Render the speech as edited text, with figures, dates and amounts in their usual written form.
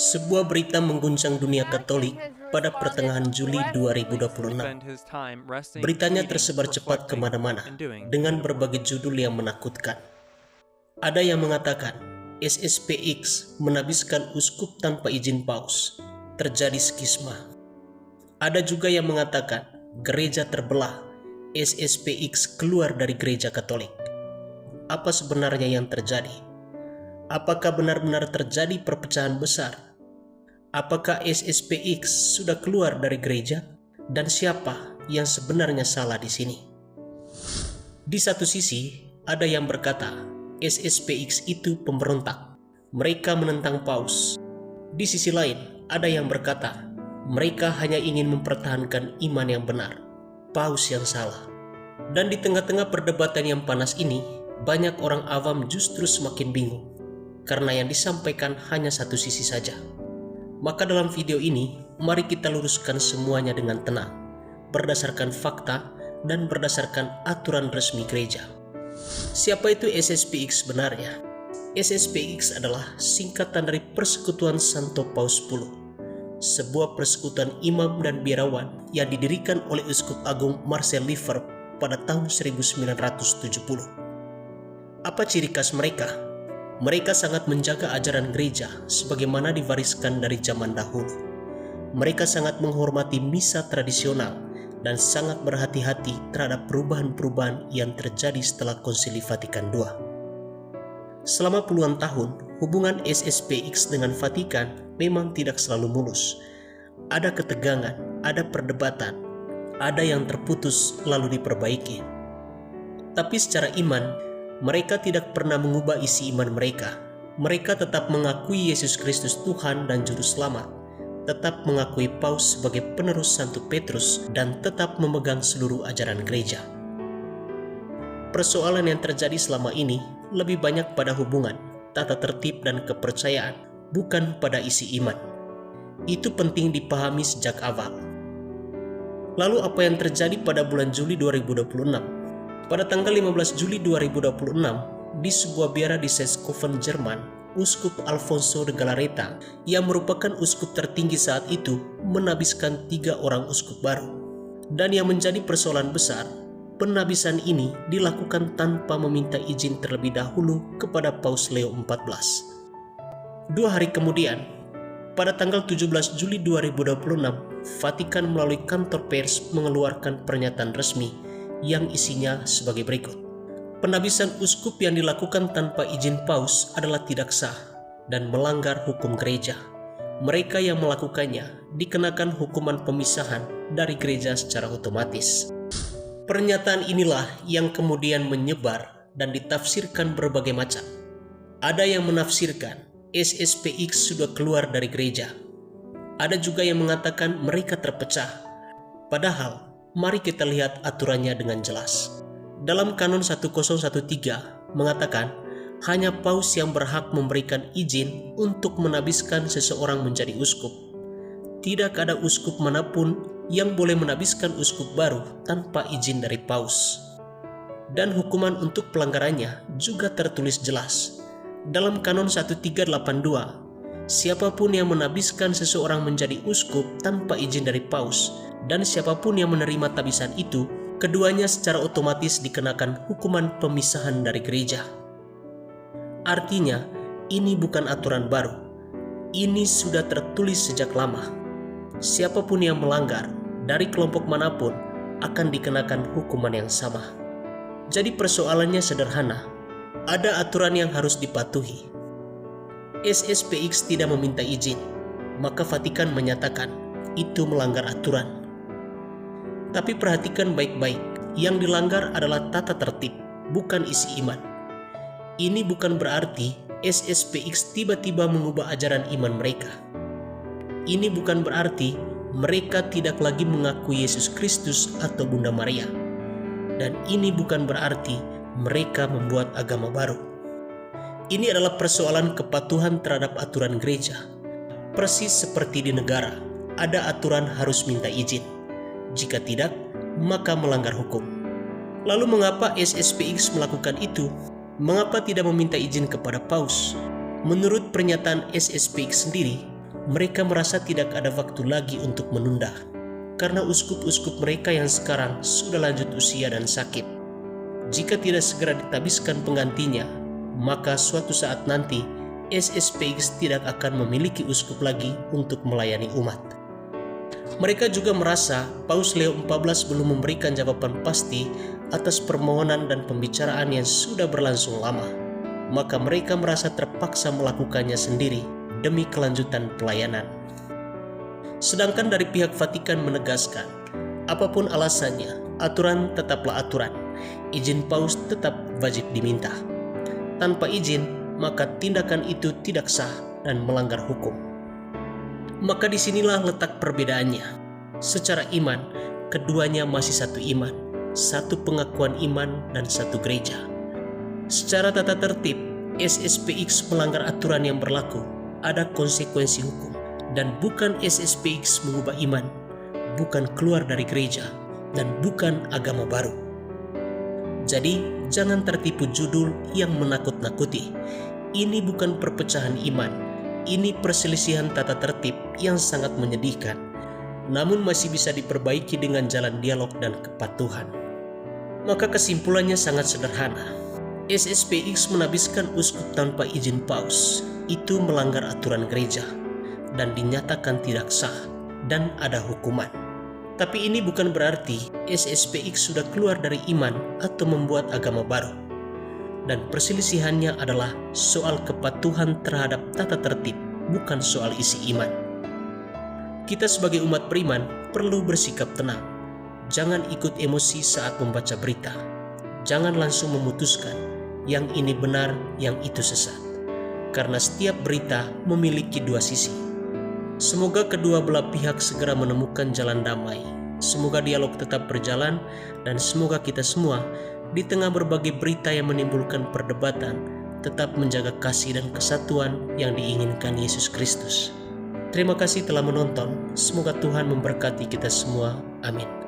Sebuah berita mengguncang dunia Katolik pada pertengahan Juli 2026. Beritanya tersebar cepat kemana-mana dengan berbagai judul yang menakutkan. Ada yang mengatakan SSPX menabiskan uskup tanpa izin paus, terjadi skisma. Ada juga yang mengatakan gereja terbelah, SSPX keluar dari gereja Katolik. Apa sebenarnya yang terjadi? Apakah benar-benar terjadi perpecahan besar? Apakah SSPX sudah keluar dari gereja? Dan siapa yang sebenarnya salah di sini? Di satu sisi, ada yang berkata SSPX itu pemberontak. Mereka menentang paus. Di sisi lain, ada yang berkata mereka hanya ingin mempertahankan iman yang benar. Paus yang salah. Dan di tengah-tengah perdebatan yang panas ini, banyak orang awam justru semakin bingung. Karena yang disampaikan hanya satu sisi saja. Maka dalam video ini, mari kita luruskan semuanya dengan tenang, berdasarkan fakta dan berdasarkan aturan resmi gereja. Siapa itu SSPX sebenarnya? SSPX adalah singkatan dari Persekutuan Santo Paus X, sebuah persekutuan imam dan biarawan yang didirikan oleh Uskup Agung Marcel Lefebvre pada tahun 1970. Apa ciri khas mereka? Mereka sangat menjaga ajaran gereja sebagaimana diwariskan dari zaman dahulu. Mereka sangat menghormati misa tradisional dan sangat berhati-hati terhadap perubahan-perubahan yang terjadi setelah Konsili Vatikan II. Selama puluhan tahun, hubungan SSPX dengan Vatikan memang tidak selalu mulus. Ada ketegangan, ada perdebatan, ada yang terputus lalu diperbaiki. Tapi secara iman, mereka tidak pernah mengubah isi iman mereka. Mereka tetap mengakui Yesus Kristus Tuhan dan Juru Selamat, tetap mengakui Paus sebagai penerus Santo Petrus, dan tetap memegang seluruh ajaran gereja. Persoalan yang terjadi selama ini lebih banyak pada hubungan, tata tertib, dan kepercayaan, bukan pada isi iman. Itu penting dipahami sejak awal. Lalu apa yang terjadi pada bulan Juli 2026? Pada tanggal 15 Juli 2026, di sebuah biara di Seskoven, Jerman, Uskup Alfonso de Galarreta, yang merupakan uskup tertinggi saat itu, menabiskan 3 orang uskup baru. Dan yang menjadi persoalan besar, penabisan ini dilakukan tanpa meminta izin terlebih dahulu kepada Paus Leo XIV. 2 hari kemudian, pada tanggal 17 Juli 2026, Vatikan melalui kantor pers mengeluarkan pernyataan resmi yang isinya sebagai berikut. Penabisan uskup yang dilakukan tanpa izin paus adalah tidak sah dan melanggar hukum gereja. Mereka yang melakukannya dikenakan hukuman pemisahan dari gereja secara otomatis. Pernyataan inilah yang kemudian menyebar dan ditafsirkan berbagai macam. Ada yang menafsirkan SSPX sudah keluar dari gereja. Ada juga yang mengatakan mereka terpecah. Padahal mari kita lihat aturannya dengan jelas. Dalam Kanon 1013 mengatakan hanya paus yang berhak memberikan izin untuk menabiskan seseorang menjadi uskup. Tidak ada uskup manapun yang boleh menabiskan uskup baru tanpa izin dari paus. Dan hukuman untuk pelanggarannya juga tertulis jelas. Dalam Kanon 1382, siapapun yang menabiskan seseorang menjadi uskup tanpa izin dari paus dan siapapun yang menerima tabisan itu, keduanya secara otomatis dikenakan hukuman pemisahan dari gereja. Artinya, ini bukan aturan baru. Ini sudah tertulis sejak lama. Siapapun yang melanggar, dari kelompok manapun, akan dikenakan hukuman yang sama. Jadi persoalannya sederhana. Ada aturan yang harus dipatuhi. SSPX tidak meminta izin, maka Vatikan menyatakan itu melanggar aturan. Tapi perhatikan baik-baik, yang dilanggar adalah tata tertib, bukan isi iman. Ini bukan berarti SSPX tiba-tiba mengubah ajaran iman mereka. Ini bukan berarti mereka tidak lagi mengakui Yesus Kristus atau Bunda Maria. Dan ini bukan berarti mereka membuat agama baru. Ini adalah persoalan kepatuhan terhadap aturan gereja. Persis seperti di negara, ada aturan harus minta izin. Jika tidak, maka melanggar hukum. Lalu mengapa SSPX melakukan itu? Mengapa tidak meminta izin kepada paus? Menurut pernyataan SSPX sendiri, mereka merasa tidak ada waktu lagi untuk menunda, karena uskup-uskup mereka yang sekarang sudah lanjut usia dan sakit. Jika tidak segera ditabiskan penggantinya, maka suatu saat nanti SSPX tidak akan memiliki uskup lagi untuk melayani umat. Mereka juga merasa Paus Leo XIV belum memberikan jawaban pasti atas permohonan dan pembicaraan yang sudah berlangsung lama. Maka mereka merasa terpaksa melakukannya sendiri demi kelanjutan pelayanan. Sedangkan dari pihak Vatikan menegaskan, apapun alasannya, aturan tetaplah aturan. Izin Paus tetap wajib diminta. Tanpa izin, maka tindakan itu tidak sah dan melanggar hukum. Maka disinilah letak perbedaannya. Secara iman, keduanya masih satu iman, satu pengakuan iman dan satu gereja. Secara tata tertib, SSPX melanggar aturan yang berlaku, ada konsekuensi hukum, dan bukan SSPX mengubah iman, bukan keluar dari gereja, dan bukan agama baru. Jadi, jangan tertipu judul yang menakut-nakuti. Ini bukan perpecahan iman, ini perselisihan tata tertib yang sangat menyedihkan, namun masih bisa diperbaiki dengan jalan dialog dan kepatuhan. Maka kesimpulannya sangat sederhana. SSPX menabiskan uskup tanpa izin Paus, itu melanggar aturan gereja, dan dinyatakan tidak sah, dan ada hukuman. Tapi ini bukan berarti SSPX sudah keluar dari iman atau membuat agama baru. Dan perselisihannya adalah soal kepatuhan terhadap tata tertib, bukan soal isi iman. Kita sebagai umat beriman perlu bersikap tenang. Jangan ikut emosi saat membaca berita. Jangan langsung memutuskan yang ini benar, yang itu sesat. Karena setiap berita memiliki dua sisi. Semoga kedua belah pihak segera menemukan jalan damai. Semoga dialog tetap berjalan, dan semoga kita semua di tengah berbagai berita yang menimbulkan perdebatan tetap menjaga kasih dan kesatuan yang diinginkan Yesus Kristus. Terima kasih telah menonton. Semoga Tuhan memberkati kita semua. Amin.